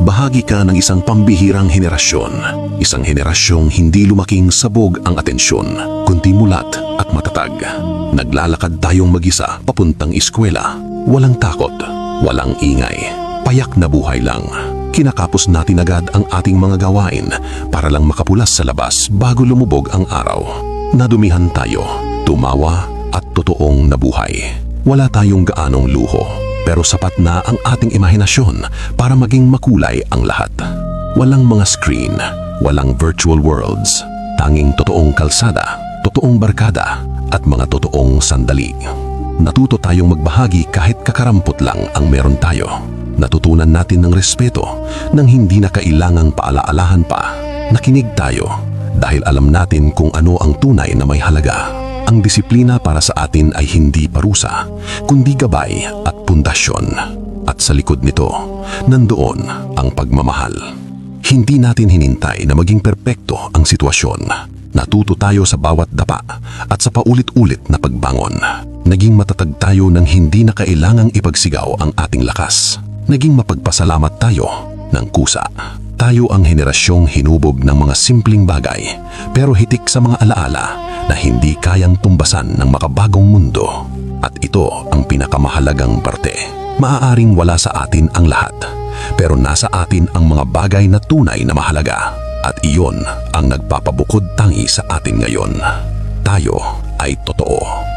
Bahagi ka ng isang pambihirang henerasyon. Isang henerasyong hindi lumaking sabog ang atensyon, kundi mulat at matatag. Naglalakad tayong mag-isa papuntang eskwela. Walang takot, walang ingay. Payak na buhay lang. Kinakapos natin agad ang ating mga gawain para lang makapulas sa labas bago lumubog ang araw. Nadumihan tayo, tumawa at totoong nabuhay. Wala tayong gaanong luho, pero sapat na ang ating imahinasyon para maging makulay ang lahat. Walang mga screen, walang virtual worlds, tanging totoong kalsada, totoong barkada at mga totoong sandali. Natuto tayong magbahagi kahit kakarampot lang ang meron tayo. Natutunan natin ng respeto nang hindi na kailangang paalaalahan pa. Nakinig tayo dahil alam natin kung ano ang tunay na may halaga. Ang disiplina para sa atin ay hindi parusa, kundi gabay at pundasyon. At sa likod nito, nandoon ang pagmamahal. Hindi natin hinintay na maging perpekto ang sitwasyon. Natuto tayo sa bawat dapa at sa paulit-ulit na pagbangon. Naging matatag tayo nang hindi na kailangang ipagsigaw ang ating lakas. Naging mapagpasalamat tayo ng kusa. Tayo ang henerasyong hinubog ng mga simpleng bagay, pero hitik sa mga alaala na hindi kayang tumbasan ng makabagong mundo. At ito ang pinakamahalagang parte. Maaaring wala sa atin ang lahat, pero nasa atin ang mga bagay na tunay na mahalaga. At iyon ang nagpapabukod tangi sa atin ngayon. Tayo ay totoo.